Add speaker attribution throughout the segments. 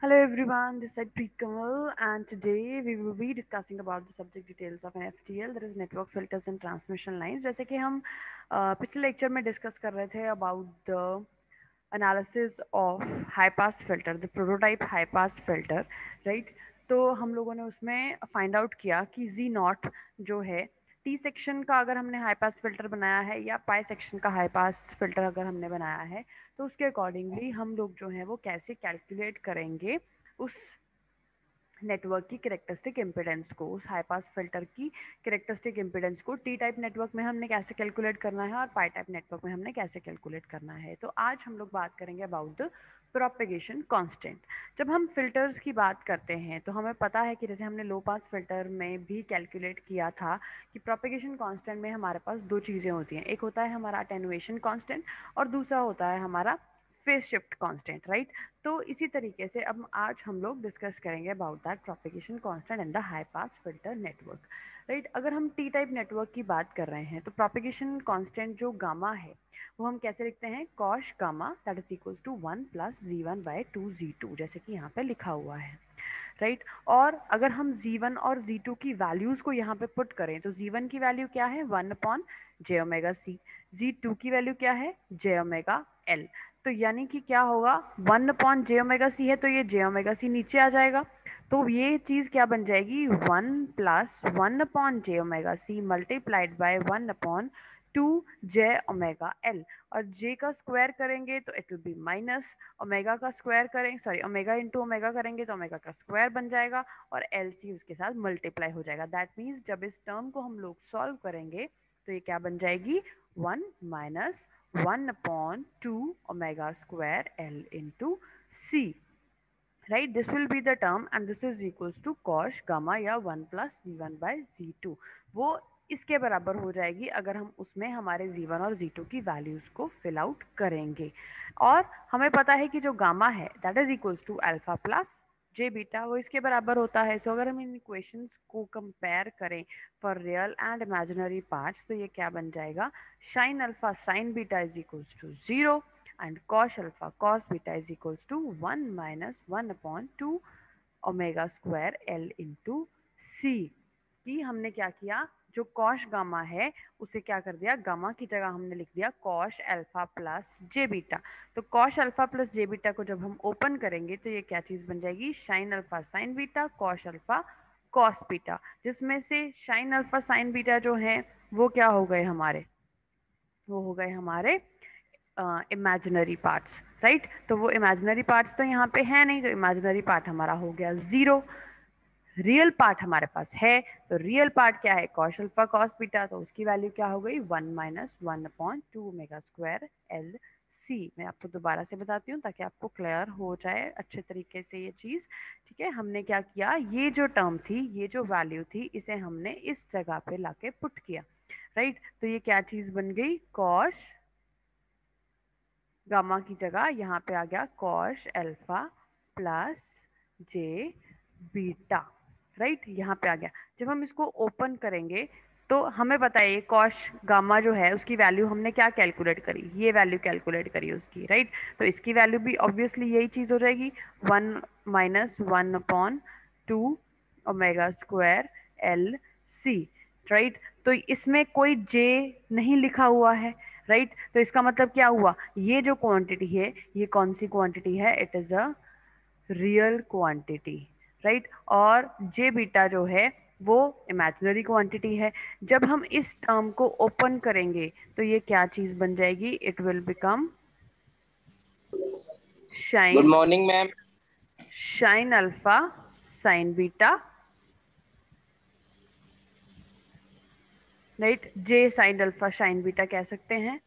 Speaker 1: Hello everyone, this is Preet Kamal and today we will be discussing about the subject details of an FTL, that is network filters and transmission lines. जैसे कि हम पिछले lecture में discuss कर रहे थे about the analysis of high pass filter, the prototype high pass filter, right? तो हम लोगों ने उसमें फाइंड आउट किया कि Z नॉट जो है टी सेक्शन का अगर हमने हाई पास फिल्टर बनाया है या पाई सेक्शन का हाई पास फिल्टर अगर हमने बनाया है तो उसके अकॉर्डिंगली हम लोग जो है वो कैसे कैलकुलेट करेंगे उस नेटवर्क की कैरेक्टरिस्टिक इम्पिडेंस को, उस हाई पास फिल्टर की कैरेक्टरिस्टिक इम्पिडेंस को टी टाइप नेटवर्क में हमने कैसे कैलकुलेट करना है और पाई टाइप नेटवर्क में हमने कैसे कैलकुलेट करना है। तो आज हम लोग बात करेंगे अबाउट द प्रोपेगेशन कांस्टेंट। जब हम फिल्टर्स की बात करते हैं तो हमें पता है कि जैसे हमने लो पास फिल्टर में भी कैलकुलेट किया था कि प्रोपेगेशन कांस्टेंट में हमारे पास दो चीज़ें होती हैं, एक होता है हमारा अटेनुएशन कांस्टेंट और दूसरा होता है हमारा फेज शिफ्ट कांस्टेंट, राइट। तो इसी तरीके से अब आज हम लोग डिस्कस करेंगे about that propagation constant in the high pass filter network, right. अगर हम टी टाइप नेटवर्क की बात कर रहे हैं तो प्रोपेगेशन कांस्टेंट जो गामा है वो हम कैसे लिखते हैं, cosh gamma that is equals to 1+Z1/2Z2, जैसे कि यहाँ पे लिखा हुआ है, राइट। और अगर हम Z1 और Z2 की वैल्यूज़ को यहाँ पे पुट करें तो Z1 की वैल्यू क्या है 1/j⍵c, Z2 की वैल्यू क्या है j⍵l। तो यानी कि क्या होगा 1/j⍵c है तो ये j⍵c नीचे आ जाएगा, तो ये चीज़ क्या बन जाएगी 1+1/j⍵c मल्टीप्लाइड बाय 1/2j⍵l। और j का स्क्वायर करेंगे तो it will B minus, omega का स्क्वायर करें सॉरी ओमेगा इंटू ओमेगा करेंगे तो ओमेगा का स्क्वायर बन जाएगा और एल सी उसके साथ मल्टीप्लाई हो जाएगा। दैट मीन्स जब इस टर्म को हम लोग सॉल्व करेंगे तो ये क्या बन जाएगी 1-1/2 omega square L into C, right? This will be the term and this is equals to cos gamma या 1+Z1/Z2, वो इसके बराबर हो जाएगी अगर हम उसमें हमारे Z1 और Z2 की वैल्यूज को फिल आउट करेंगे। और हमें पता है कि जो गामा है that is equals to alpha plus J beta, वो इसके बराबर होता है। सो अगर हम इन इक्वेशंस को कंपेयर करें for real and imaginary parts तो ये क्या बन जाएगा, sine alpha sine beta is equals to 0 and cos alpha cos beta is equals to 1-1/2 omega square L into C. कि हमने क्या किया, जो कॉश गामा है उसे क्या कर दिया, गामा की जगह हमने लिख दिया cosh alpha plus J beta. तो cosh alpha plus J beta को जब हम ओपन करेंगे तो ये क्या चीज़ बन जाएगी, sign alpha sine beta cosh alpha cos beta, जिसमें से साइन अल्फा साइन बीटा जो है वो क्या हो गए हमारे, वो हो गए हमारे इमेजिनरी पार्ट्स, राइट। तो वो इमेजिनरी पार्ट्स तो यहाँ पे है नहीं, तो इमेजिनरी पार्ट हमारा हो गया 0। रियल पार्ट हमारे पास है, तो रियल पार्ट क्या है कॉस अल्फा कॉस बीटा, तो उसकी वैल्यू क्या हो गई 1-1/2 ओमेगा स्क्वायर एल सी। मैं आपको दोबारा से बताती हूँ ताकि आपको क्लियर हो जाए अच्छे तरीके से ये चीज़, ठीक है। हमने क्या किया, ये जो टर्म थी, ये जो वैल्यू थी, इसे हमने इस जगह पे लाके पुट किया, राइट। तो ये क्या चीज़ बन गई, कॉस गामा की जगह यहाँ पे आ गया cosh alpha plus J beta, right, यहाँ पे आ गया। जब हम इसको ओपन करेंगे तो हमें बताइए कॉश गामा जो है उसकी वैल्यू हमने क्या कैलकुलेट करी, ये वैल्यू कैलकुलेट करी उसकी, राइट। तो इसकी वैल्यू भी ऑब्वियसली यही चीज़ हो जाएगी 1-1/2 omega square L C, right. तो इसमें कोई जे नहीं लिखा हुआ है, राइट। तो इसका मतलब क्या हुआ, ये जो क्वांटिटी है ये कौन सी क्वांटिटी है, it is a real quantity, right. और जे बीटा जो है वो इमेजिनरी क्वांटिटी है। जब हम इस टर्म को ओपन करेंगे तो ये क्या चीज बन जाएगी, it will become
Speaker 2: good
Speaker 1: shine,
Speaker 2: morning ma'am.
Speaker 1: Shine alpha sine beta, right, J sign alpha sine beta कह सकते हैं,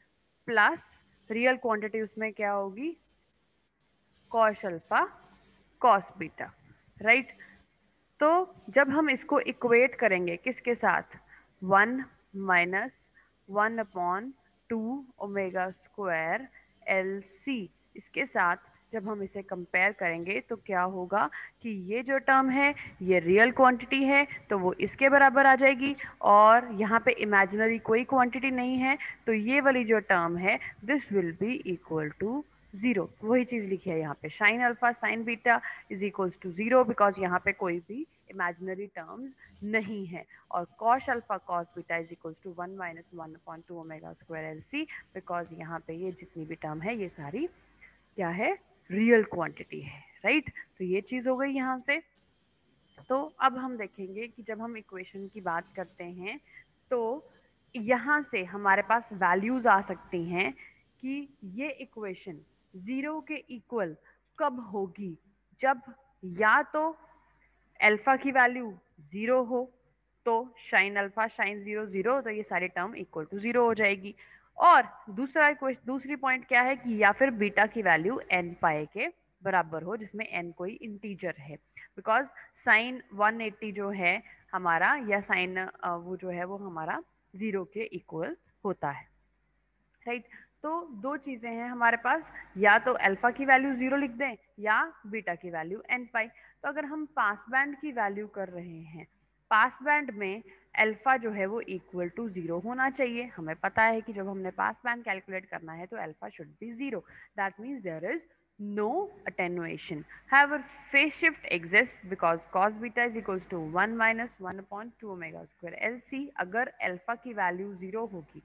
Speaker 1: प्लस रियल क्वांटिटी उसमें क्या होगी cos alpha cos beta, right. तो जब हम इसको इक्वेट करेंगे किसके साथ, 1-1/2 ओमेगा स्क्वायर एल सी, इसके साथ जब हम इसे कंपेयर करेंगे तो क्या होगा कि ये जो टर्म है ये रियल क्वांटिटी है तो वो इसके बराबर आ जाएगी, और यहाँ पे इमेजिनरी कोई क्वांटिटी नहीं है तो ये वाली जो टर्म है this will be equal to zero, वही चीज लिखी है यहाँ पे, sine alpha sine beta is equals to zero, because यहाँ पे कोई भी इमेजिनरी टर्म्स नहीं है। और cos alpha cos beta is equals to 1 minus 1/2 omega square L C, because यहाँ पे ये जितनी भी टर्म है ये सारी क्या है, रियल क्वांटिटी है, राइट। तो ये चीज हो गई यहाँ से। तो अब हम देखेंगे कि जब हम इक्वेशन की बात करते हैं तो यहाँ से हमारे पास वैल्यूज आ सकती हैं कि ये इक्वेशन जीरो के इक्वल कब होगी, जब या तो अल्फा की वैल्यू जीरो हो, तो sign alpha sine zero zero, तो ये सारी टर्म इक्वल टू जीरो हो जाएगी। और दूसरी पॉइंट क्या है कि या फिर बीटा की वैल्यू एन पाए के बराबर हो, जिसमें एन कोई इंटीजर है, बिकॉज साइन 180 जो है हमारा, या साइन वो जो है वो हमारा जीरो के इक्वल होता है, राइट। तो दो चीजें हैं हमारे पास, या तो अल्फा की वैल्यू जीरो लिख दें या बीटा की वैल्यू एन पाई। तो अगर हम पास बैंड की वैल्यू कर रहे हैं, पास बैंड में अल्फा जो है वो इक्वल टू जीरो होना चाहिए। हमें पता है कि जब हमने पास बैंड कैलकुलेट करना है तो alpha should be zero, that means there is no attenuation. However, phase shift exists because cos beta is equals to 1 minus 1/2 omega square LC। अगर अल्फा की वैल्यू जीरो होगी,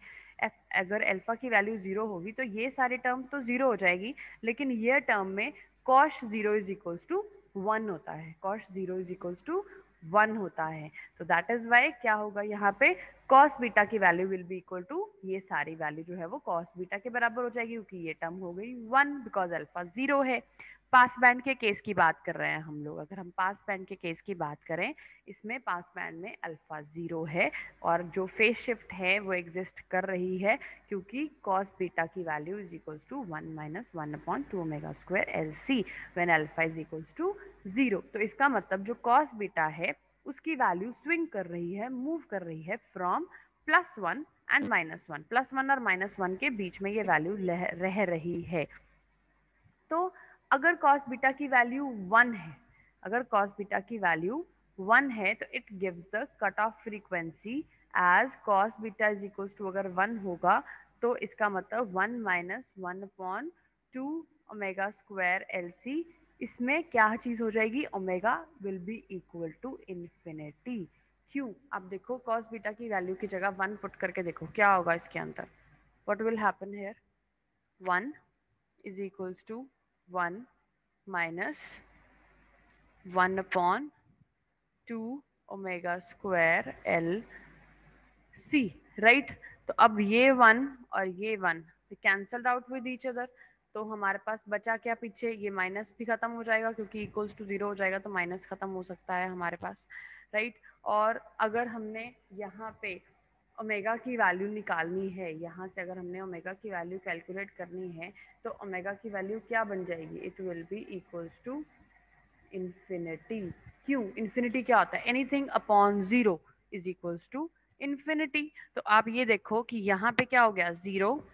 Speaker 1: अगर अल्फा की value zero होगी तो ये सारी टर्म तो जीरो हो जाएगी, लेकिन ये टर्म में cos zero is equals to 1 होता है, cos zero is equals to 1 होता है। तो दैट इज वाई क्या होगा यहाँ पे, कॉस बीटा की value will be equal to, ये सारी वैल्यू जो है वो कॉस बीटा के बराबर हो जाएगी, क्योंकि ये टर्म हो गई 1 बिकॉज अल्फा जीरो है। पास बैंड के केस की बात कर रहे हैं हम लोग, अगर हम पास बैंड के केस की बात करें, इसमें पास बैंड में अल्फा जीरो है और जो फेज शिफ्ट है वो एग्जिस्ट कर रही है, क्योंकि कॉस बीटा की value is equals to 1 minus 1/2 omega square L C when alpha is equals to zero. तो इसका मतलब जो कॉस बीटा है उसकी वैल्यू स्विंग कर रही है, मूव कर रही है फ्रॉम +1 एंड -1, +1 और -1 के बीच में ये वैल्यू रह रही है। तो अगर कॉस बीटा की वैल्यू 1 है, अगर कॉस बीटा की वैल्यू 1 है तो it gives the cut off frequency as cos beta is equals to, अगर 1 होगा तो इसका मतलब 1 minus 1/2 omega square L C, इसमें क्या चीज हो जाएगी, omega will be equal to infinity. क्यों, आप देखो कॉस बीटा की वैल्यू की जगह 1 पुट करके देखो क्या होगा इसके अंदर, what will happen here, 1 is equals to 1 minus 1/2 omega square L C, right. तो अब ये 1 और ये 1 cancelled out with each other, तो हमारे पास बचा क्या पीछे, ये माइनस भी खत्म हो जाएगा क्योंकि इक्वल्स टू जीरो हो जाएगा, तो माइनस खत्म हो सकता है हमारे पास, राइट। और अगर हमने यहाँ पे ओमेगा की वैल्यू निकालनी है, यहाँ से अगर हमने ओमेगा की वैल्यू कैलकुलेट करनी है तो ओमेगा की वैल्यू क्या बन जाएगी, it will be equals to infinity. क्यों, इन्फिनिटी क्या होता है, anything upon zero is equals to infinity. तो आप ये देखो कि यहाँ पे क्या हो गया, zero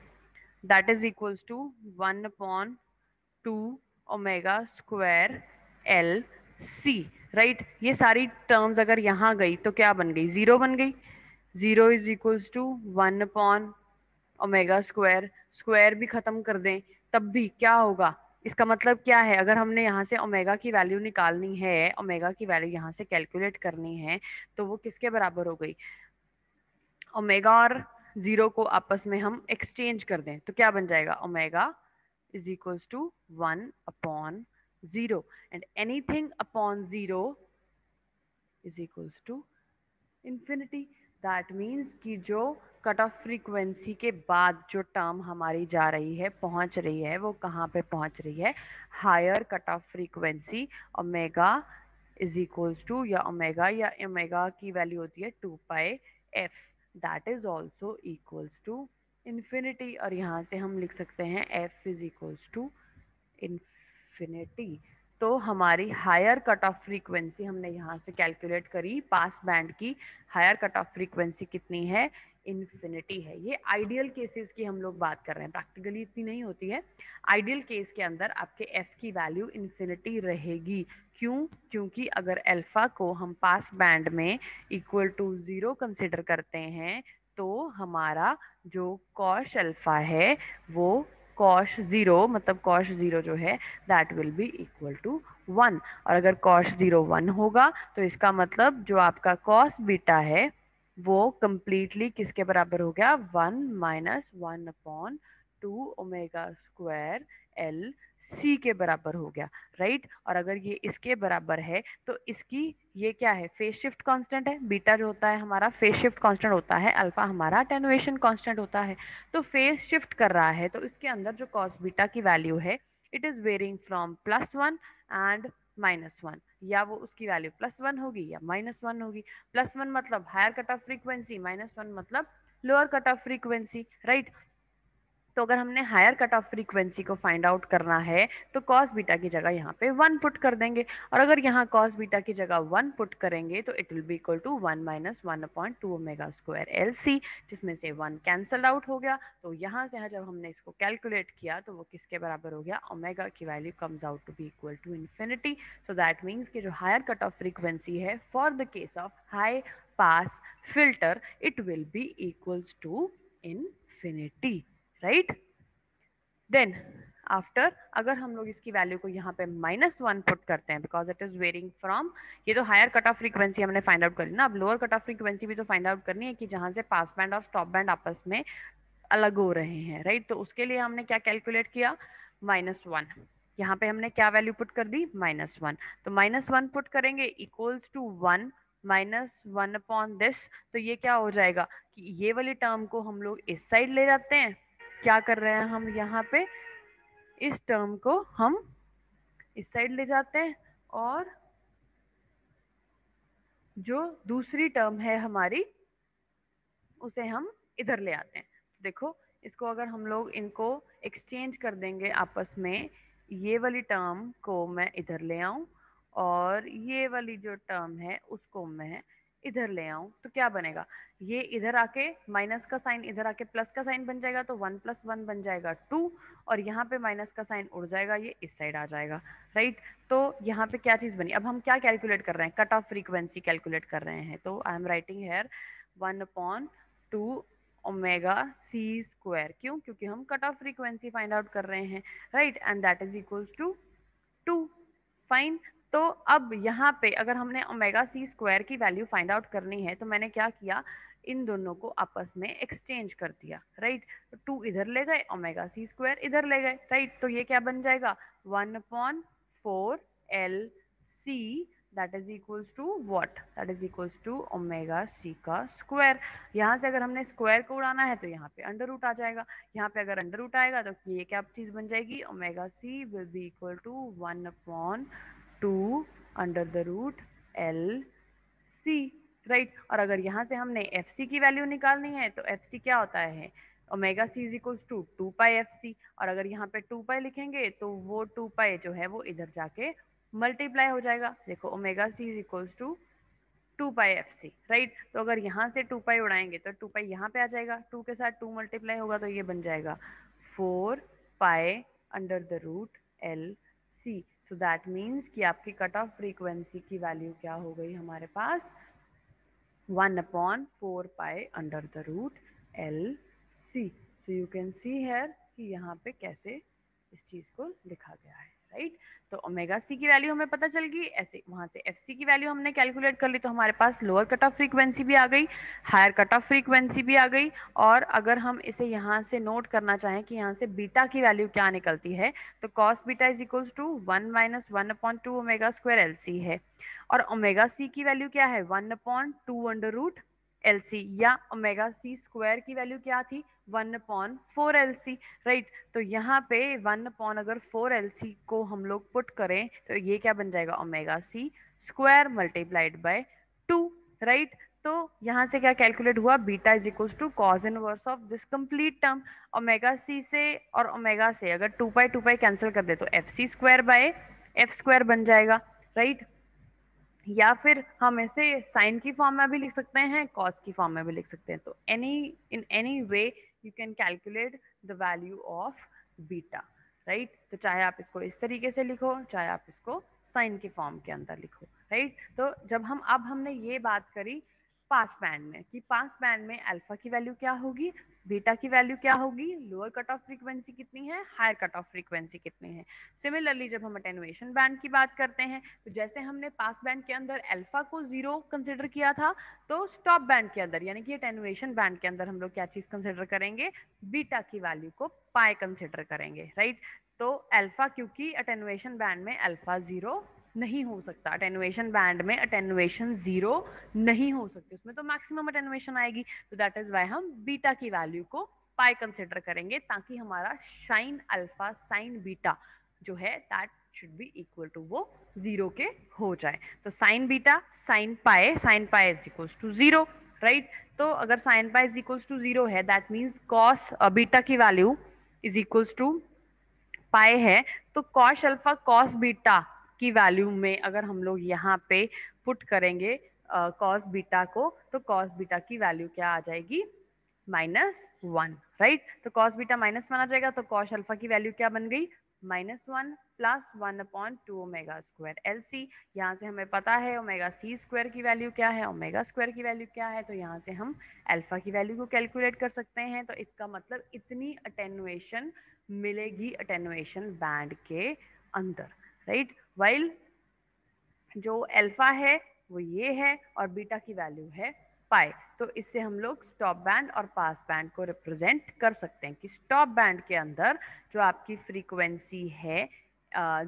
Speaker 1: that is equals to 1/2 omega square L C, right. ये सारी टर्म्स अगर यहाँ गई तो क्या बन गई, जीरो बन गई, zero is equals to 1 omega square, square भी खत्म कर दें तब भी क्या होगा, इसका मतलब क्या है, अगर हमने यहाँ से ओमेगा की वैल्यू निकालनी है, ओमेगा की वैल्यू यहाँ से कैलकुलेट करनी है, तो वो किसके बराबर हो गई, ओमेगा और जीरो को आपस में हम एक्सचेंज कर दें तो क्या बन जाएगा, omega is equals to 1/0 and anything upon zero is equals to infinity. That means कि जो कट ऑफ फ्रीक्वेंसी के बाद जो टर्म हमारी जा रही है, पहुंच रही है, वो कहाँ पे पहुंच रही है, higher cut off frequency omega is equals to, या ओमेगा की वैल्यू होती है 2πf, that is also equals to infinity. और यहाँ से हम लिख सकते हैं f is equals to infinity. तो हमारी हायर कट ऑफ फ्रीक्वेंसी हमने यहाँ से कैलकुलेट करी, पास बैंड की हायर कट ऑफ फ्रीक्वेंसी कितनी है, इन्फिनिटी है। ये आइडियल केसेस की हम लोग बात कर रहे हैं, प्रैक्टिकली इतनी नहीं होती है। आइडियल केस के अंदर आपके एफ की वैल्यू इन्फिनिटी रहेगी। क्यों, क्योंकि अगर अल्फा को हम पास बैंड में इक्वल टू जीरो कंसिडर करते हैं तो हमारा जो कॉस अल्फा है वो कॉश ज़ीरो, मतलब कॉश ज़ीरो जो है that will be equal to 1। और अगर कॉश ज़ीरो 1 होगा तो इसका मतलब जो आपका कॉस बीटा है वो कंप्लीटली किसके बराबर हो गया, 1 minus 1/2 omega square L C के बराबर हो गया, राइट। और अगर ये इसके बराबर है तो इसकी ये क्या है, फेज शिफ्ट कांस्टेंट है। बीटा जो होता है हमारा फेज शिफ्ट कांस्टेंट होता है, अल्फा हमारा अटेनुएशन कांस्टेंट होता है। तो फेज शिफ्ट कर रहा है तो इसके अंदर जो कॉस बीटा की वैल्यू है it is varying from +1 and -1, या वो उसकी वैल्यू +1 होगी या -1 होगी। +1 मतलब हायर कट ऑफ फ्रीक्वेंसी, -1 मतलब lower cut off frequency, right. तो अगर हमने हायर कट ऑफ फ्रीक्वेंसी को फाइंड आउट करना है तो कॉस बीटा की जगह यहाँ पे 1 पुट कर देंगे। और अगर यहाँ कॉस बीटा की जगह 1 पुट करेंगे तो it will be equal to 1 minus 1/2 omega square L C, जिसमें से 1 कैंसल आउट हो गया। तो यहाँ से जब हमने इसको कैलकुलेट किया तो वो किसके बराबर हो गया, ओमेगा की value comes out to be equal to infinity. So that means कि जो हायर कट ऑफ फ्रीक्वेंसी है for the case of high pass filter it will be equals to infinity, right. Then after अगर हम लोग इसकी value को यहाँ पे -1 पुट करते हैं because it is varying from, ये तो हायर कट ऑफ फ्रीक्वेंसी हमने फाइंड आउट करी ना, अब लोअर कट ऑफ फ्रीक्वेंसी भी तो फाइंड आउट करनी है कि जहाँ से पास बैंड और स्टॉप बैंड आपस में अलग हो रहे हैं, राइट। तो उसके लिए हमने क्या कैलकुलेट किया, -1। यहाँ पे हमने क्या वैल्यू पुट कर दी, -1। तो -1 पुट करेंगे इक्वल्स टू 1 -1/दिस। तो ये क्या हो जाएगा कि ये वाली टर्म को हम लोग इस साइड ले जाते हैं, क्या कर रहे हैं हम यहाँ पे, इस टर्म को हम इस साइड ले जाते हैं और जो दूसरी टर्म है हमारी उसे हम इधर ले आते हैं। देखो इसको अगर हम लोग इनको एक्सचेंज कर देंगे आपस में, ये वाली टर्म को मैं इधर ले आऊं और ये वाली जो टर्म है उसको मैं इधर ले आऊं तो क्या बनेगा, ये इधर आके माइनस का साइन इधर आके प्लस का साइन बन जाएगा तो 1 + 1 बन जाएगा 2, और यहाँ पे माइनस का साइन उड़ जाएगा, ये इस साइड आ जाएगा, राइट। तो यहाँ पे क्या चीज़ बनी, अब हम क्या कैलकुलेट कर रहे हैं, कट ऑफ फ्रीक्वेंसी कैलकुलेट कर रहे हैं। तो I am writing here 1/2 omega C square, क्यों, क्योंकि हम cut off frequency find out कर रहे हैं, right, and that is equals to 2। Fine. तो अब यहाँ पे अगर हमने ओमेगा सी स्क्वायर की वैल्यू फाइंड आउट करनी है तो मैंने क्या किया, इन दोनों को आपस में एक्सचेंज कर दिया, राइट। तो 2 इधर ले गए, ओमेगा सी स्क्वायर इधर ले गए, राइट। तो ये क्या बन जाएगा, 1/4 L C, that is equals to what, that is equals to omega C का स्क्वायर। यहाँ से अगर हमने स्क्वायर को उड़ाना है तो यहाँ पे अंडर रूट आ जाएगा, यहाँ पे अगर अंडर रूट आएगा तो ये क्या चीज बन जाएगी, omega C will be equal to 1/2 under the root L C, right. और अगर यहाँ से हमने एफ सी की वैल्यू निकालनी है तो एफ सी क्या होता है, omega C is equals to 2 pi F C, और अगर यहाँ पे 2 पाई लिखेंगे तो वो 2 पाई जो है वो इधर जाके मल्टीप्लाई हो जाएगा। देखो omega C is equals to 2 pi F C, right. तो अगर यहाँ से 2 पाई उड़ाएंगे तो 2 पाई यहाँ पे आ जाएगा, 2 के साथ 2 मल्टीप्लाई होगा तो ये बन जाएगा 4 pi under the root L C. So that means कि आपकी कट ऑफ फ्रीक्वेंसी की वैल्यू क्या हो गई हमारे पास, 1/4 pi under the root L C. So you can see here कि यहाँ पे कैसे इस चीज़ को लिखा गया है, राइट। तो ओमेगा सी की वैल्यू हमें पता चल गई, ऐसे वहाँ से एफ सी की वैल्यू हमने कैलकुलेट कर ली तो हमारे पास लोअर कट ऑफ फ्रीक्वेंसी भी आ गई, हायर कट ऑफ फ्रीक्वेंसी भी आ गई। और अगर हम इसे यहाँ से नोट करना चाहें कि यहाँ से बीटा की वैल्यू क्या निकलती है तो cos beta is equals to 1 - 1/2 omega square L C है। और ओमेगा सी की वैल्यू क्या है, 1/2 अंडर रूट एल सी, या ओमेगा सी स्क्वायर की वैल्यू क्या थी, 1/4 एल सी, राइट। तो यहाँ पे 1/4 एल सी को हम लोग पुट करें तो ये क्या बन जाएगा, omega C square multiplied by 2, right. तो यहाँ से क्या कैलकुलेट हुआ, beta is equals to cos inverse of this complete term. Omega C से और ओमेगा से अगर 2 पाई कैंसिल कर दे तो F C square by F square बन जाएगा, राइट। या फिर हम इसे साइन की फॉर्म में भी लिख सकते हैं, कॉस की फॉर्म में भी लिख सकते हैं। तो in any way you can calculate the value of beta, right. तो चाहे आप इसको इस तरीके से लिखो, चाहे आप इसको साइन की फॉर्म के अंदर लिखो, राइट। तो जब हमने ये बात करी पास बैंड में कि पास बैंड में अल्फा की वैल्यू क्या होगी, बीटा की वैल्यू क्या होगी, लोअर कट ऑफ फ्रीक्वेंसी कितनी है, हायर कट ऑफ फ्रीक्वेंसी कितनी है। सिमिलरली जब हम अटेनुएशन बैंड की बात करते हैं तो जैसे हमने पास बैंड के अंदर अल्फा को 0 कंसिडर किया था, तो स्टॉप बैंड के अंदर यानी कि अटेनुएशन बैंड के अंदर हम लोग क्या चीज कंसिडर करेंगे, बीटा की वैल्यू को पाई कंसिडर करेंगे, राइट। तो अल्फा, क्योंकि अटेनुएशन बैंड में अल्फा 0 नहीं हो सकता, अटेनुएशन बैंड में अटेनुएशन 0 नहीं हो सकती, उसमें तो मैक्सिमम अटेनुएशन आएगी, तो दैट इज वाई हम बीटा की वैल्यू को पाई कंसिडर करेंगे, ताकि हमारा साइन अल्फा साइन बीटा जो है that should be equal to वो 0 के हो जाए। तो sine beta sine pi is equals to 0, right. तो अगर sine pi is equals to 0 है, दैट मीन्स कॉस बीटा की value is equals to pi है, तो कॉस अल्फा कॉस बीटा की वैल्यू में अगर हम लोग यहाँ पे पुट करेंगे कॉस बीटा को, तो कॉस बीटा की वैल्यू क्या आ जाएगी, -1, राइट। तो कॉस बीटा -1 आ जाएगा, तो कॉस अल्फा की वैल्यू क्या बन गई, -1 plus 1/2 omega square L C. यहाँ से हमें पता है ओमेगा सी स्क्वायर की वैल्यू क्या है, ओमेगा स्क्वायर की वैल्यू क्या है, तो यहाँ से हम अल्फा की वैल्यू को कैलकुलेट कर सकते हैं। तो इसका मतलब इतनी अटेनुएशन मिलेगी अटेनुएशन बैंड के अंदर, राइट। वाइल जो अल्फा है वो ये है और बीटा की वैल्यू है पाई। तो इससे हम लोग स्टॉप बैंड और पास बैंड को रिप्रेजेंट कर सकते हैं कि स्टॉप बैंड के अंदर जो आपकी फ्रीक्वेंसी है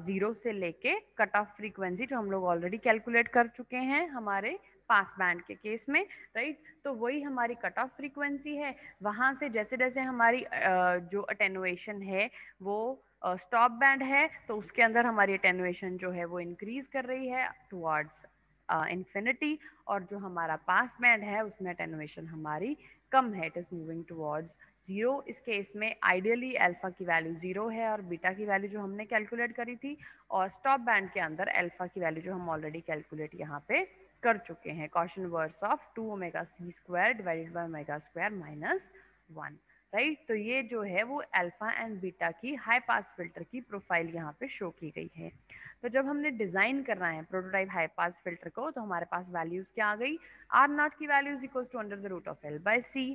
Speaker 1: 0 से लेके कट ऑफ फ्रीक्वेंसी जो हम लोग ऑलरेडी कैलकुलेट कर चुके हैं हमारे पास बैंड के केस में, राइट। तो वही हमारी कट ऑफ फ्रीक्वेंसी है, वहां से जैसे जैसे हमारी जो अटेनुएशन है वो स्टॉप बैंड है, तो उसके अंदर हमारी अटेनुएशन जो है वो इंक्रीज कर रही है टुवर्ड्स इन्फिनिटी, और जो हमारा पास बैंड है उसमें अटेनुएशन हमारी कम है, इट इज मूविंग टुवर्ड्स 0। इस केस में आइडियली अल्फा की वैल्यू 0 है और बीटा की वैल्यू जो हमने कैलकुलेट करी थी, और स्टॉप बैंड के अंदर अल्फा की वैल्यू जो हम ऑलरेडी कैलकुलेट यहाँ पे कर चुके हैं, cos inverse of 2 omega C square divided by omega square -1, right. तो ये जो है वो अल्फा एंड बीटा की हाई पास फिल्टर की प्रोफाइल यहाँ पे शो की गई है। तो जब हमने डिजाइन करना है प्रोटोटाइप हाई पास फिल्टर को, तो हमारे पास वैल्यूज क्या आ गई, आर नॉट की value is equals to under the root of L by C,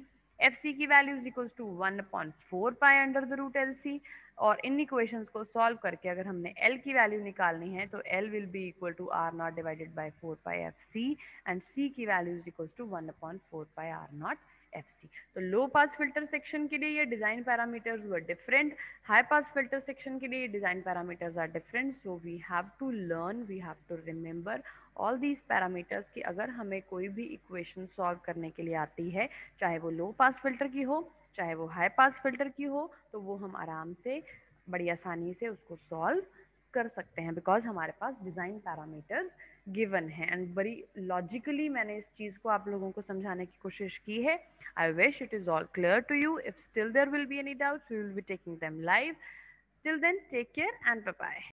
Speaker 1: F C की value is equals to 1/4 pi under the root L C. और इन इक्वेशंस को सॉल्व करके अगर हमने एल की वैल्यू निकालनी है, तो L will be equal to R nought divided by 4 pi F C, and C की value is equals to 1/4 pi R nought F C. तो लो पास फिल्टर सेक्शन के लिए ये design parameters were different, high pass filter section के लिए design parameters are different. So we have to learn, we have to remember all these parameters कि अगर हमें कोई भी इक्वेशन सॉल्व करने के लिए आती है, चाहे वो लो पास फिल्टर की हो चाहे वो हाई पास फिल्टर की हो, तो वो हम आराम से बड़ी आसानी से उसको सॉल्व कर सकते हैं, बिकॉज हमारे पास डिजाइन पैरामीटर्स गिवन है। एंड बड़ी लॉजिकली मैंने इस चीज़ को आप लोगों को समझाने की कोशिश की है। I wish it is all clear to you. If still there will be any doubts, we will be taking them live. Till then, take care and bye bye.